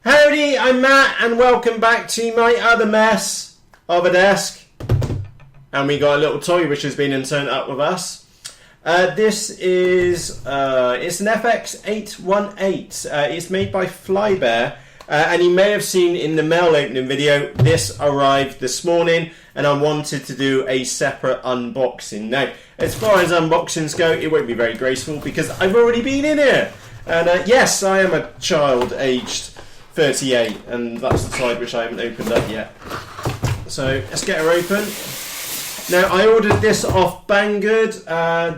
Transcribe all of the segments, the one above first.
Howdy, I'm Matt and welcome back to my other mess of a desk. And we got a little toy which has been turned up with us. This is it's an FX-818. It's made by Flybear. And you may have seen in the mail opening video, this arrived this morning and I wanted to do a separate unboxing. Now, as far as unboxings go, it won't be very graceful because I've already been in here. And yes, I am a child aged 38 and that's the side which I haven't opened up yet. So let's get her open. Now I ordered this off Banggood.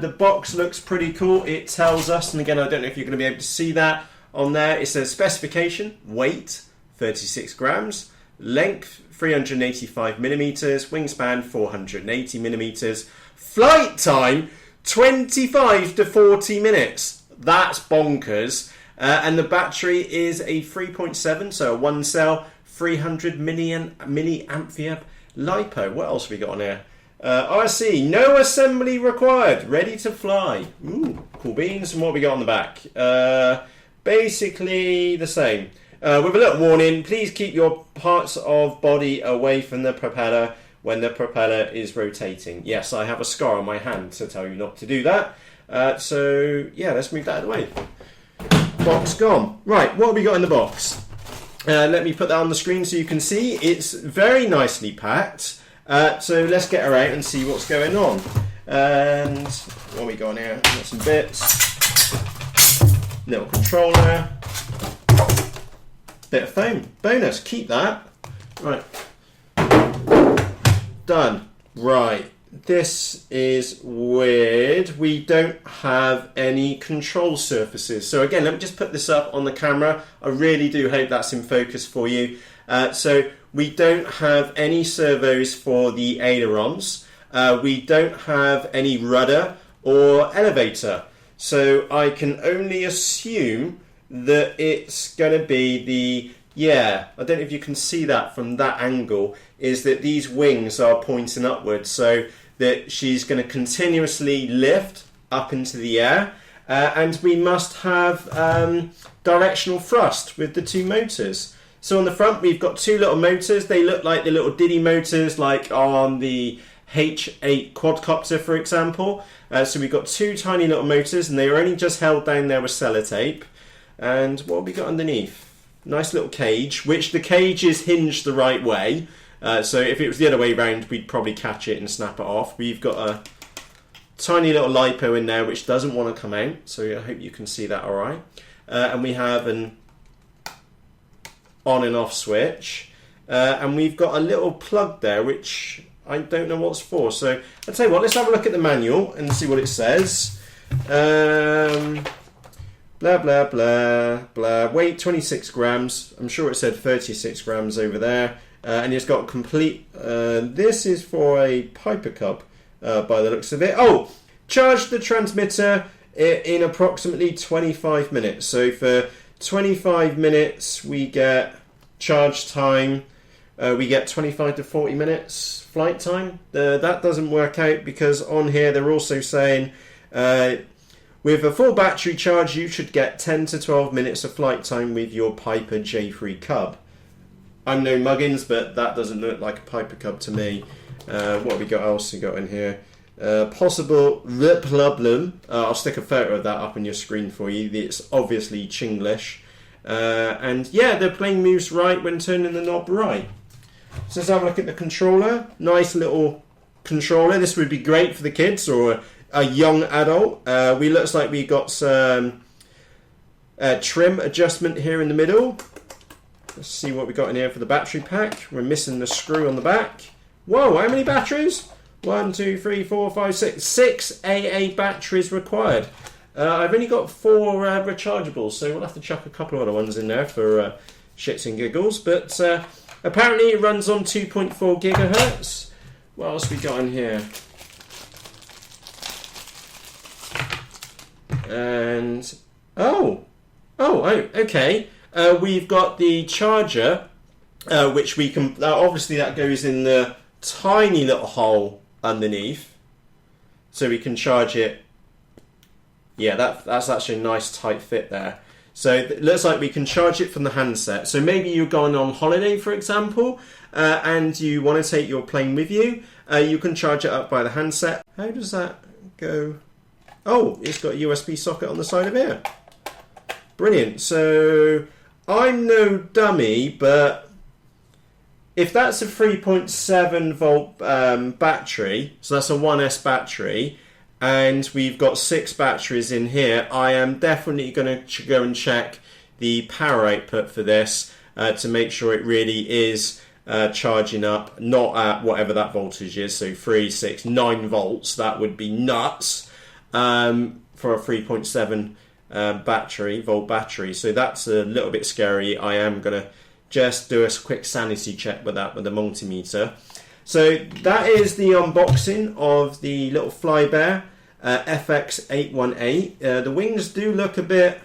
The box looks pretty cool. It tells us, and again I don't know if you're going to be able to see that on there, it says specification, weight 36 grams, length 385 millimeters, wingspan 480 millimeters, flight time 25 to 40 minutes. That's bonkers. And the battery is a 3.7, so a 1 cell, 300 milliampere LiPo. What else have we got on here? RC, no assembly required, ready to fly. Ooh, cool beans. And what have we got on the back? Basically the same. With a little warning, please keep your parts of body away from the propeller when the propeller is rotating. Yes, I have a scar on my hand to tell you not to do that. So, yeah, let's move that out of the way. Box gone. Right, what have we got in the box? Let me put that on the screen so you can see. It's very nicely packed. So let's get her out and see what's going on. And what have we got in here? Got some bits. Little controller. Bit of foam. Bonus. Keep that. Right. Done. Right. This is weird. We don't have any control surfaces. So again, let me just put this up on the camera. I really do hope that's in focus for you. So we don't have any servos for the ailerons. We don't have any rudder or elevator. So I can only assume that it's going to be the, I don't know if you can see that from that angle, is that these wings are pointing upwards. So that she's going to continuously lift up into the air, and we must have directional thrust with the two motors. So on the front we've got two little motors. They look like the little Diddy motors like on the H8 quadcopter, for example. So we've got two tiny little motors and they are only just held down there with sellotape. And what have we got underneath? Nice little cage, which the cage is hinged the right way. So if it was the other way around, we'd probably catch it and snap it off. We've got a tiny little LiPo in there which doesn't want to come out, so I hope you can see that all right. And we have an on and off switch. And we've got a little plug there which I don't know what's for. So I'll tell you what, let's have a look at the manual and see what it says. Blah, blah, blah, blah. Weight 26 grams. I'm sure it said 36 grams over there. And it's got complete, this is for a Piper Cub by the looks of it. Oh, charge the transmitter in approximately 25 minutes. So for 25 minutes we get charge time, we get 25 to 40 minutes flight time. That doesn't work out because on here they're also saying with a full battery charge you should get 10 to 12 minutes of flight time with your Piper J3 Cub. I'm no muggins, but that doesn't look like a Piper Cub to me. What have we got else we got in here? Possible problem. I'll stick a photo of that up on your screen for you. It's obviously Chinglish. And yeah, they're playing moves right when turning the knob right. So let's have a look at the controller. Nice little controller. This would be great for the kids or a young adult. Looks like we got some trim adjustment here in the middle. Let's see what we got in here for the battery pack. We're missing the screw on the back. Whoa, how many batteries? 1, 2, 3, 4, 5, 6. 6 AA batteries required. I've only got 4 rechargeables, so we'll have to chuck a couple of other ones in there for shits and giggles. But apparently it runs on 2.4 gigahertz. What else we got in here? And okay. We've got the charger, which we can. Obviously, that goes in the tiny little hole underneath, so we can charge it. Yeah, that's actually a nice tight fit there. So it looks like we can charge it from the handset. So maybe you're going on holiday, for example, and you want to take your plane with you. You can charge it up by the handset. How does that go? Oh, it's got a USB socket on the side of here. Brilliant. So I'm no dummy, but if that's a 3.7 volt battery, so that's a 1S battery, and we've got 6 batteries in here, I am definitely going to go and check the power output for this to make sure it really is charging up, not at whatever that voltage is, so 3, 6, 9 volts. That would be nuts for a 3.7 volt battery. So that's a little bit scary. I am going to just do a quick sanity check with that with the multimeter. So that is the unboxing of the little Flybear FX-818. The wings do look a bit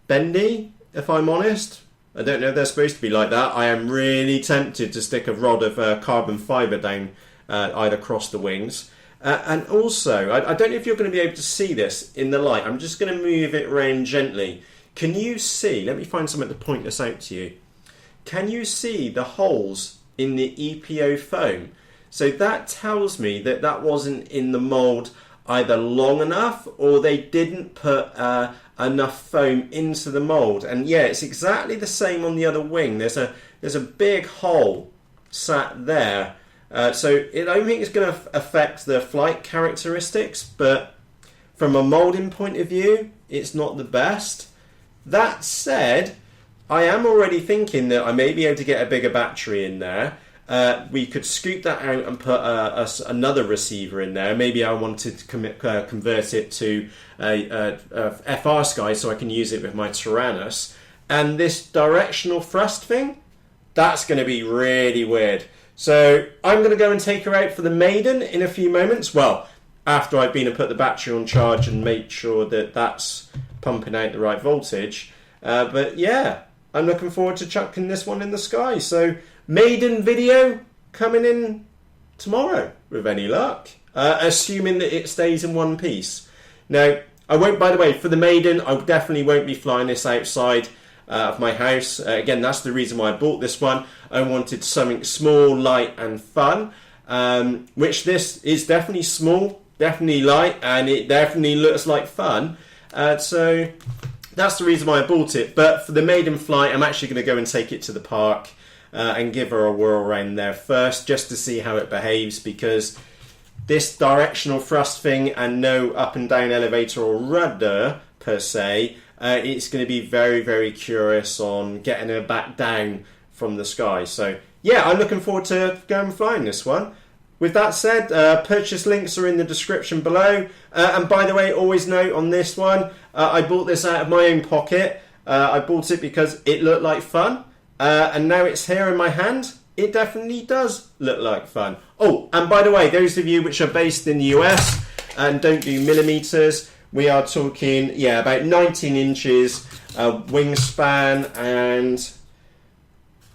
bendy, if I'm honest. I don't know if they're supposed to be like that. I am really tempted to stick a rod of carbon fibre down either across the wings. And also, I don't know if you're going to be able to see this in the light. I'm just going to move it around gently. Can you see, let me find something to point this out to you. Can you see the holes in the EPO foam? So that tells me that that wasn't in the mould either long enough, or they didn't put enough foam into the mould. And yeah, it's exactly the same on the other wing. There's a big hole sat there. So I don't think it's going to affect the flight characteristics, but from a moulding point of view, it's not the best. That said, I am already thinking that I may be able to get a bigger battery in there. We could scoop that out and put another receiver in there. Maybe I wanted to convert it to a FR Sky so I can use it with my Tyrannus. And this directional thrust thing, that's going to be really weird. So I'm going to go and take her out for the maiden in a few moments. Well, after I've been and put the battery on charge and make sure that that's pumping out the right voltage. But yeah, I'm looking forward to chucking this one in the sky. So maiden video coming in tomorrow with any luck, assuming that it stays in one piece. Now, I won't, by the way, for the maiden, I definitely won't be flying this outside of my house. Again, that's the reason why I bought this one. I wanted something small, light and fun, which this is definitely small, definitely light, and it definitely looks like fun. So that's the reason why I bought it. But for the maiden flight, I'm actually going to go and take it to the park and give her a whirl around there first, just to see how it behaves, because this directional thrust thing and no up and down elevator or rudder per se, it's going to be very, very curious on getting her back down from the sky. So yeah, I'm looking forward to going flying this one. With that said, purchase links are in the description below. And by the way, always note on this one, I bought this out of my own pocket. I bought it because it looked like fun. And now it's here in my hand. It definitely does look like fun. Oh, and by the way, those of you which are based in the US and don't do millimeters, we are talking, yeah, about 19 inches wingspan and,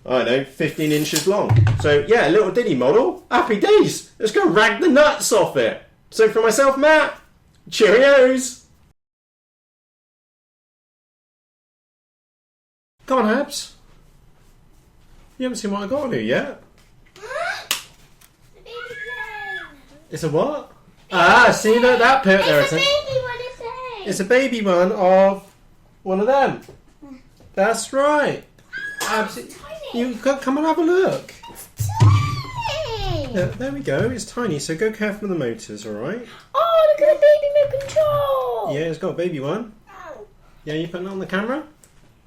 I don't know, 15 inches long. So yeah, a little ditty model. Happy days. Let's go rag the nuts off it. So for myself, Matt, cheerios. Come on, Habs. You haven't seen what I got on you yet. The baby plane. It's a what? Ah, see that pit there. It's a baby one, it's a. It's a baby one of one of them. That's right. Absolutely. You come and have a look. It's tiny. Yeah, there we go. It's tiny, so go careful with the motors, all right? Oh, look at the baby remote control. Yeah, it's got a baby one. Oh. Yeah, you putting it on the camera?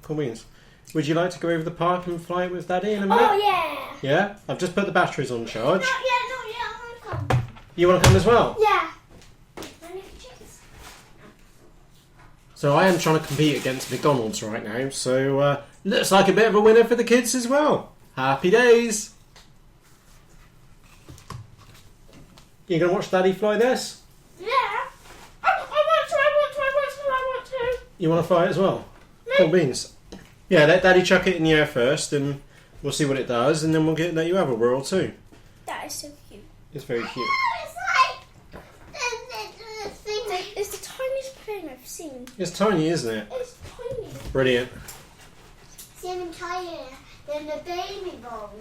Cool beans. Would you like to go over the park and fly it with Daddy in a minute? Oh, yeah. Yeah? I've just put the batteries on charge. Not yet. I want to come. You want to come as well? Yeah. So I am trying to compete against McDonald's right now, so looks like a bit of a winner for the kids as well. Happy days! You going to watch Daddy fly this? Yeah. I want to. You want to fly it as well? Cool beans. Yeah, let Daddy chuck it in the air first and we'll see what it does, and then we'll let you have a whirl too. That is so cute. It's very cute. It's like... It's the tiniest plane I've seen. amazing. It's tiny, isn't it? It's tiny. Brilliant. It's even tinier than the baby bulb.